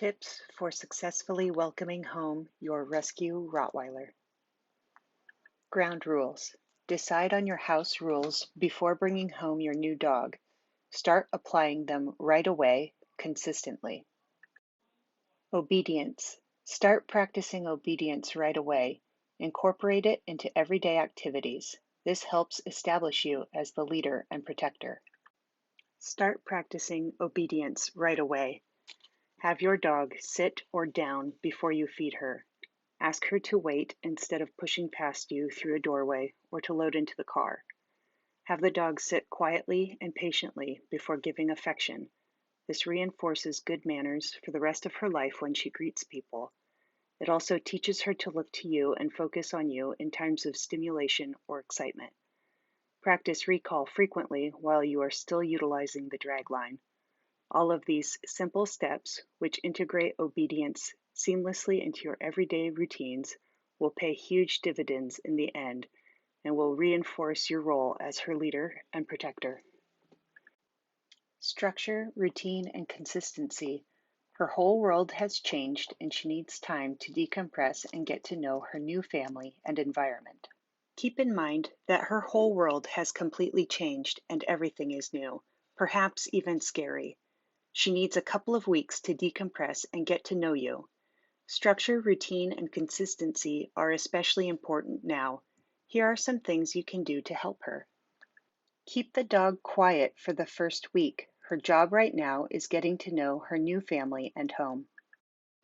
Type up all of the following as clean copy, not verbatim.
Tips for successfully welcoming home your rescue Rottweiler. Ground rules. Decide on your house rules before bringing home your new dog. Start applying them right away, consistently. Obedience. Start practicing obedience right away. Incorporate it into everyday activities. This helps establish you as the leader and protector. Start practicing obedience right away. Have your dog sit or down before you feed her. Ask her to wait instead of pushing past you through a doorway or to load into the car. Have the dog sit quietly and patiently before giving affection. This reinforces good manners for the rest of her life when she greets people. It also teaches her to look to you and focus on you in times of stimulation or excitement. Practice recall frequently while you are still utilizing the drag line. All of these simple steps, which integrate obedience seamlessly into your everyday routines, will pay huge dividends in the end and will reinforce your role as her leader and protector. Structure, routine, and consistency. Her whole world has changed and she needs time to decompress and get to know her new family and environment. Keep in mind that her whole world has completely changed and everything is new, perhaps even scary. She needs a couple of weeks to decompress and get to know you. Structure, routine, and consistency are especially important now. Here are some things you can do to help her. Keep the dog quiet for the first week. Her job right now is getting to know her new family and home.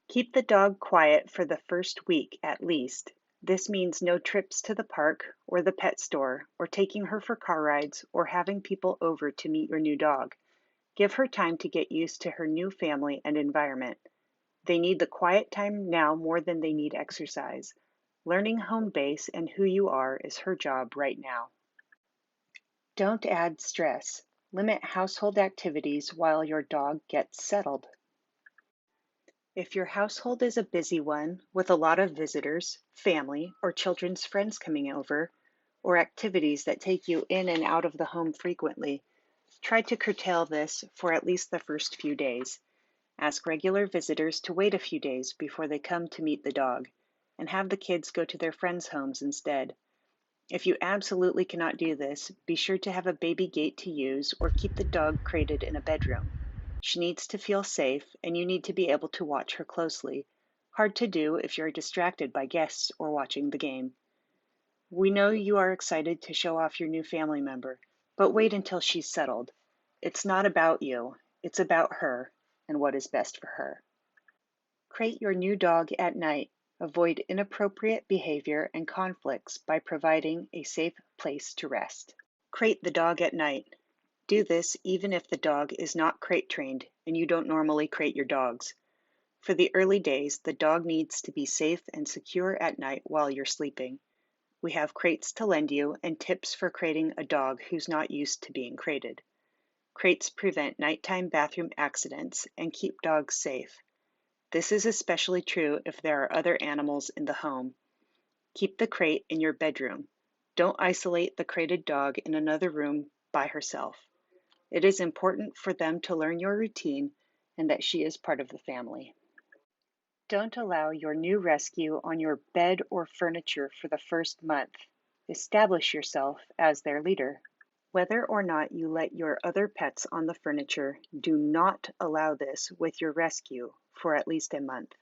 Keep the dog quiet for the first week at least. This means no trips to the park or the pet store, or taking her for car rides, or having people over to meet your new dog. Give her time to get used to her new family and environment. They need the quiet time now more than they need exercise. Learning home base and who you are is her job right now. Don't add stress. Limit household activities while your dog gets settled. If your household is a busy one with a lot of visitors, family, or children's friends coming over, or activities that take you in and out of the home frequently, try to curtail this for at least the first few days. Ask regular visitors to wait a few days before they come to meet the dog, and have the kids go to their friends' homes instead. If you absolutely cannot do this, be sure to have a baby gate to use or keep the dog crated in a bedroom. She needs to feel safe, and you need to be able to watch her closely. Hard to do if you're distracted by guests or watching the game. We know you are excited to show off your new family member, but wait until she's settled. It's not about you, it's about her and what is best for her. Crate your new dog at night. Avoid inappropriate behavior and conflicts by providing a safe place to rest. Crate the dog at night. Do this even if the dog is not crate trained and you don't normally crate your dogs. For the early days, the dog needs to be safe and secure at night while you're sleeping. We have crates to lend you and tips for crating a dog who's not used to being crated. Crates prevent nighttime bathroom accidents and keep dogs safe. This is especially true if there are other animals in the home. Keep the crate in your bedroom. Don't isolate the crated dog in another room by herself. It is important for them to learn your routine and that she is part of the family. Don't allow your new rescue on your bed or furniture for the first month. Establish yourself as their leader. Whether or not you let your other pets on the furniture, do not allow this with your rescue for at least a month.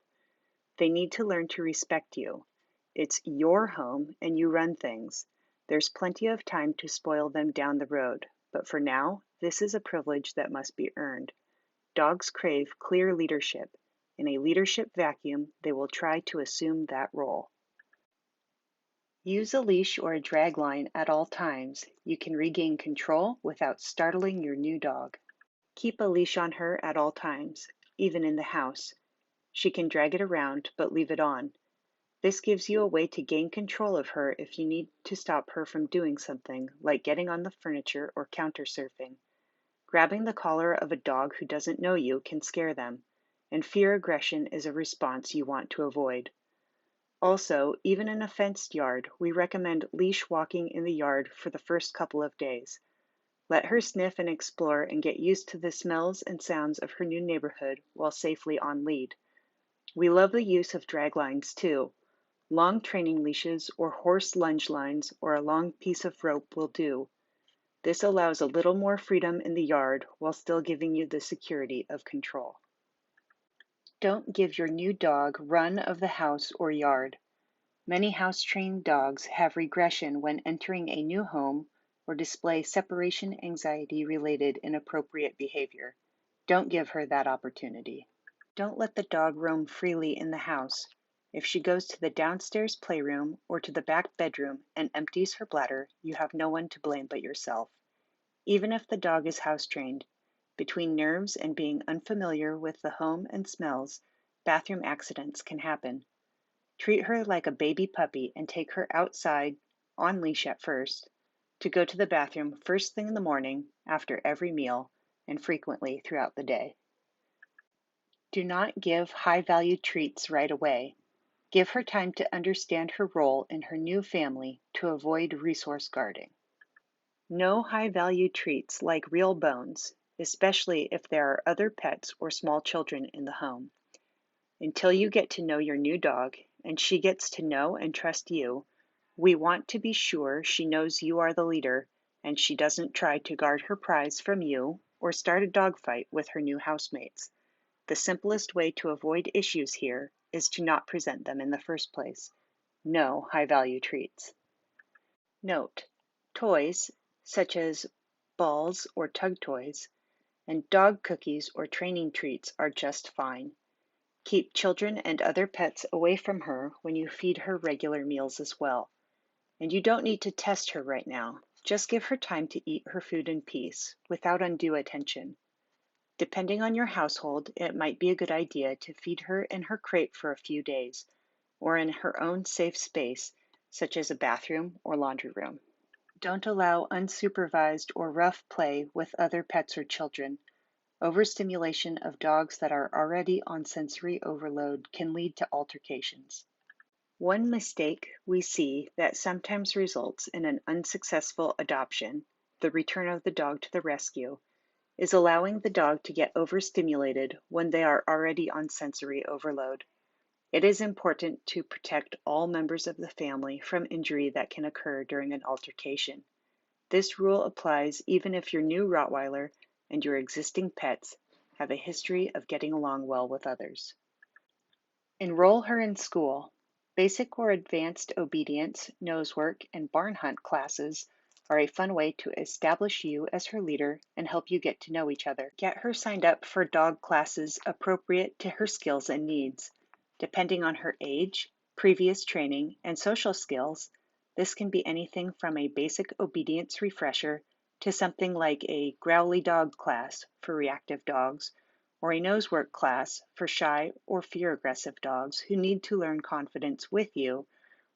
They need to learn to respect you. It's your home and you run things. There's plenty of time to spoil them down the road, but for now, this is a privilege that must be earned. Dogs crave clear leadership. In a leadership vacuum, they will try to assume that role. Use a leash or a drag line at all times. You can regain control without startling your new dog. Keep a leash on her at all times, even in the house. She can drag it around, but leave it on. This gives you a way to gain control of her if you need to stop her from doing something, like getting on the furniture or counter surfing. Grabbing the collar of a dog who doesn't know you can scare them, and fear aggression is a response you want to avoid. Also, even in a fenced yard, we recommend leash walking in the yard for the first couple of days. Let her sniff and explore and get used to the smells and sounds of her new neighborhood while safely on lead. We love the use of drag lines too. Long training leashes or horse lunge lines or a long piece of rope will do. This allows a little more freedom in the yard while still giving you the security of control. Don't give your new dog run of the house or yard. Many house-trained dogs have regression when entering a new home or display separation anxiety-related inappropriate behavior. Don't give her that opportunity. Don't let the dog roam freely in the house. If she goes to the downstairs playroom or to the back bedroom and empties her bladder, you have no one to blame but yourself. Even if the dog is house-trained, between nerves and being unfamiliar with the home and smells, bathroom accidents can happen. Treat her like a baby puppy and take her outside, on leash at first, to go to the bathroom first thing in the morning, after every meal, and frequently throughout the day. Do not give high-value treats right away. Give her time to understand her role in her new family to avoid resource guarding. No high-value treats like real bones, especially if there are other pets or small children in the home. Until you get to know your new dog and she gets to know and trust you, we want to be sure she knows you are the leader and she doesn't try to guard her prize from you or start a dogfight with her new housemates. The simplest way to avoid issues here is to not present them in the first place. No high-value treats. Note: toys, such as balls or tug toys, and dog cookies or training treats are just fine. Keep children and other pets away from her when you feed her regular meals as well. And you don't need to test her right now. Just give her time to eat her food in peace, without undue attention. Depending on your household, it might be a good idea to feed her in her crate for a few days, or in her own safe space, such as a bathroom or laundry room. Don't allow unsupervised or rough play with other pets or children. Overstimulation of dogs that are already on sensory overload can lead to altercations. One mistake we see that sometimes results in an unsuccessful adoption, the return of the dog to the rescue, is allowing the dog to get overstimulated when they are already on sensory overload. It is important to protect all members of the family from injury that can occur during an altercation. This rule applies even if your new Rottweiler and your existing pets have a history of getting along well with others. Enroll her in school. Basic or advanced obedience, nose work, and barn hunt classes are a fun way to establish you as her leader and help you get to know each other. Get her signed up for dog classes appropriate to her skills and needs. Depending on her age, previous training, and social skills, this can be anything from a basic obedience refresher to something like a growly dog class for reactive dogs, or a nose work class for shy or fear-aggressive dogs who need to learn confidence with you,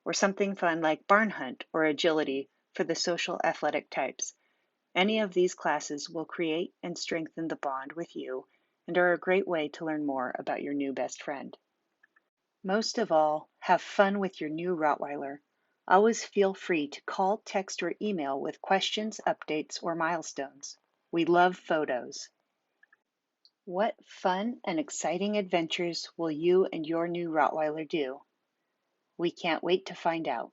or something fun like barn hunt or agility for the social athletic types. Any of these classes will create and strengthen the bond with you and are a great way to learn more about your new best friend. Most of all, have fun with your new Rottweiler. Always feel free to call, text, or email with questions, updates, or milestones. We love photos. What fun and exciting adventures will you and your new Rottweiler do? We can't wait to find out.